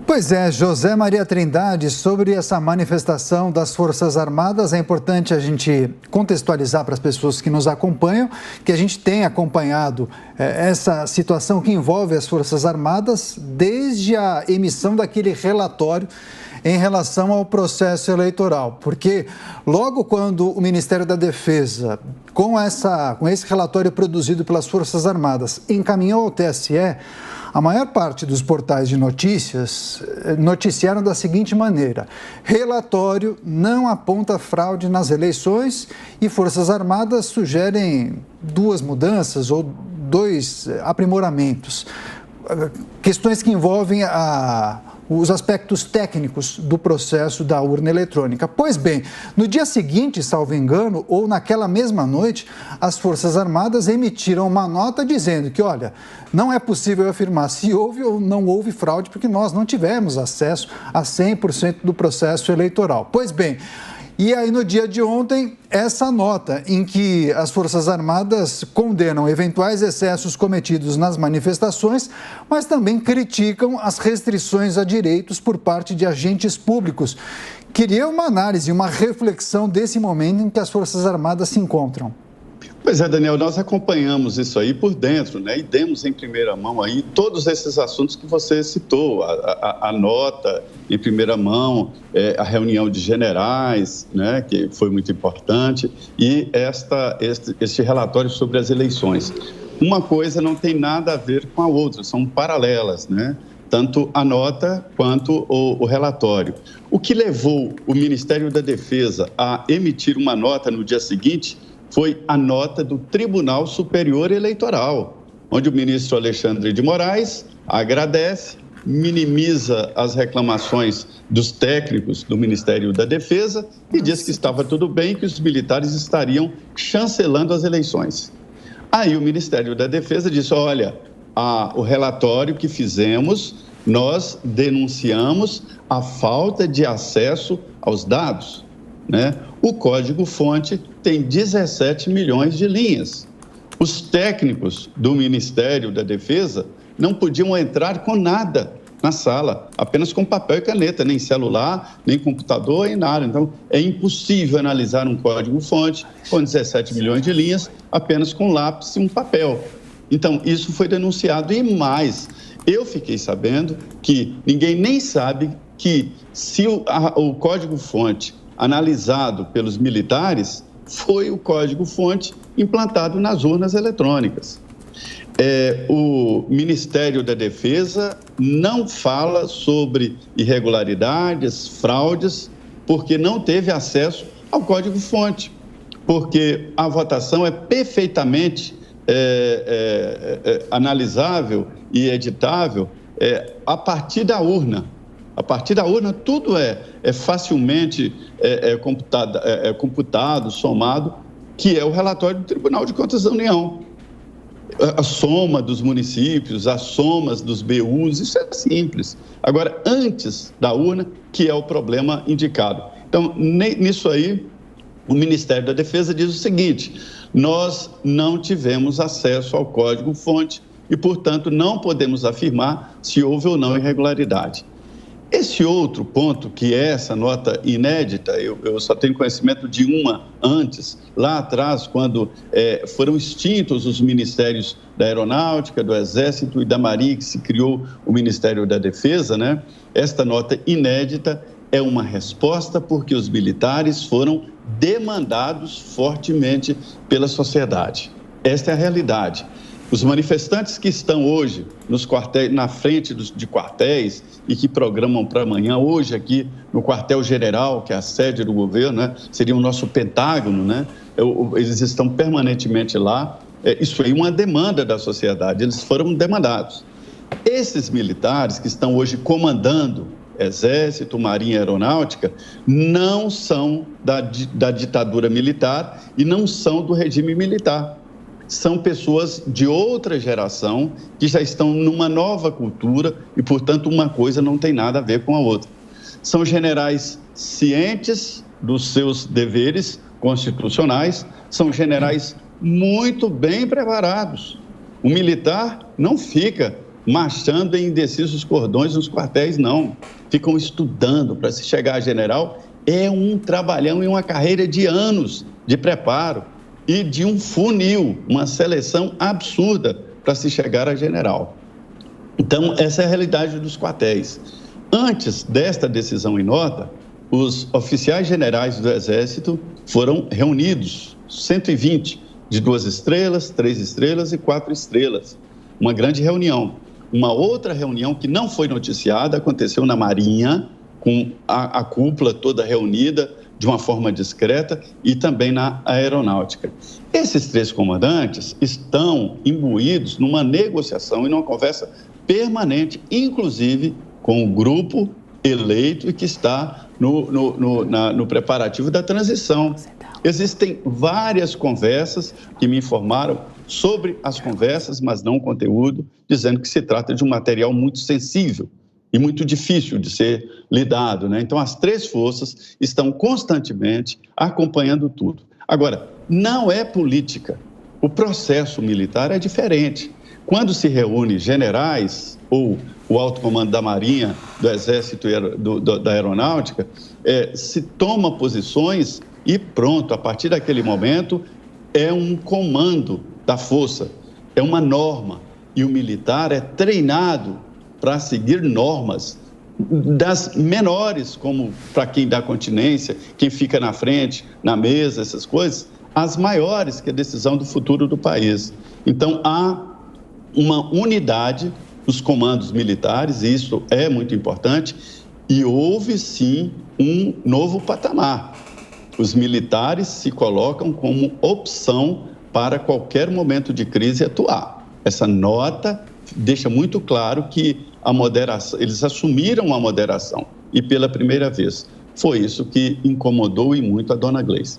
Pois é, José Maria Trindade, sobre essa manifestação das Forças Armadas, é importante a gente contextualizar para as pessoas que nos acompanham, que a gente tem acompanhado essa situação que envolve as Forças Armadas desde a emissão daquele relatório em relação ao processo eleitoral, porque logo quando o Ministério da Defesa, com esse relatório produzido pelas Forças Armadas, encaminhou ao TSE, a maior parte dos portais de notícias noticiaram da seguinte maneira: relatório não aponta fraude nas eleições e Forças Armadas sugerem duas mudanças ou dois aprimoramentos. Questões que envolvem os aspectos técnicos do processo da urna eletrônica. Pois bem, no dia seguinte, salvo engano, ou naquela mesma noite, as Forças Armadas emitiram uma nota dizendo que, olha, não é possível afirmar se houve ou não houve fraude, porque nós não tivemos acesso a 100% do processo eleitoral. Pois bem, e aí no dia de ontem, essa nota em que as Forças Armadas condenam eventuais excessos cometidos nas manifestações, mas também criticam as restrições a direitos por parte de agentes públicos. Queria uma análise, uma reflexão desse momento em que as Forças Armadas se encontram. Pois é, Daniel, nós acompanhamos isso aí por dentro, né? E demos em primeira mão aí todos esses assuntos que você citou, a nota em primeira mão, a reunião de generais, né? Que foi muito importante, e este relatório sobre as eleições. Uma coisa não tem nada a ver com a outra, são paralelas, né? Tanto a nota quanto o relatório. O que levou o Ministério da Defesa a emitir uma nota no dia seguinte foi a nota do Tribunal Superior Eleitoral, onde o ministro Alexandre de Moraes agradece, minimiza as reclamações dos técnicos do Ministério da Defesa e diz que estava tudo bem, que os militares estariam chancelando as eleições. Aí o Ministério da Defesa disse, olha, o relatório que fizemos, nós denunciamos a falta de acesso aos dados, né? O código-fonte tem 17 milhões de linhas. Os técnicos do Ministério da Defesa não podiam entrar com nada na sala, apenas com papel e caneta, nem celular, nem computador, nem nada. Então, é impossível analisar um código-fonte com 17 milhões de linhas apenas com lápis e um papel. Então, isso foi denunciado. E mais, eu fiquei sabendo que ninguém nem sabe que se o código-fonte analisado pelos militares foi o código-fonte implantado nas urnas eletrônicas. O Ministério da Defesa não fala sobre irregularidades, fraudes, porque não teve acesso ao código-fonte, porque a votação é perfeitamente analisável e editável a partir da urna. A partir da urna, tudo é facilmente computado, somado, que é o relatório do Tribunal de Contas da União. A soma dos municípios, as somas dos BUs, isso é simples. Agora, antes da urna, que é o problema indicado. Então, nisso aí, o Ministério da Defesa diz o seguinte: nós não tivemos acesso ao código-fonte e, portanto, não podemos afirmar se houve ou não irregularidade. Esse outro ponto, que é essa nota inédita, eu só tenho conhecimento de uma antes, lá atrás, quando foram extintos os ministérios da Aeronáutica, do Exército e da Marinha, que se criou o Ministério da Defesa, né? Esta nota inédita é uma resposta porque os militares foram demandados fortemente pela sociedade. Esta é a realidade. Os manifestantes que estão hoje nos quartéis, na frente de quartéis e que programam para amanhã, hoje aqui no quartel-general, que é a sede do governo, né? Seria o nosso Pentágono, né? Eles estão permanentemente lá. Isso aí é uma demanda da sociedade, eles foram demandados. Esses militares que estão hoje comandando Exército, Marinha e Aeronáutica não são da ditadura militar e não são do regime militar. São pessoas de outra geração que já estão numa nova cultura e, portanto, uma coisa não tem nada a ver com a outra. São generais cientes dos seus deveres constitucionais, são generais muito bem preparados. O militar não fica marchando em indecisos cordões nos quartéis, não. Ficam estudando para se chegar a general. É um trabalhão e uma carreira de anos de preparo e de um funil, uma seleção absurda para se chegar a general. Então, essa é a realidade dos quartéis. Antes desta decisão em nota, os oficiais generais do Exército foram reunidos, 120, de 2 estrelas, 3 estrelas e 4 estrelas. Uma grande reunião. Uma outra reunião que não foi noticiada aconteceu na Marinha, com a cúpula toda reunida de uma forma discreta e também na Aeronáutica. Esses 3 comandantes estão imbuídos numa negociação e numa conversa permanente, inclusive com o grupo eleito e que está no preparativo da transição. Existem várias conversas que me informaram sobre as conversas, mas não o conteúdo, dizendo que se trata de um material muito sensível e muito difícil de ser lidado, né? Então, as 3 forças estão constantemente acompanhando tudo. Agora, não é política. O processo militar é diferente. Quando se reúne generais ou o alto comando da Marinha, do Exército e da Aeronáutica, se toma posições e pronto, a partir daquele momento é um comando da força, é uma norma. E o militar é treinado para seguir normas das menores, como para quem dá continência, quem fica na frente, na mesa, essas coisas, as maiores, que é a decisão do futuro do país. Então, há uma unidade dos comandos militares, e isso é muito importante, e houve, sim, um novo patamar. Os militares se colocam como opção para qualquer momento de crise atuar. Essa nota deixa muito claro que a moderação, eles assumiram a moderação, e pela primeira vez. Foi isso que incomodou e muito a dona Gleice.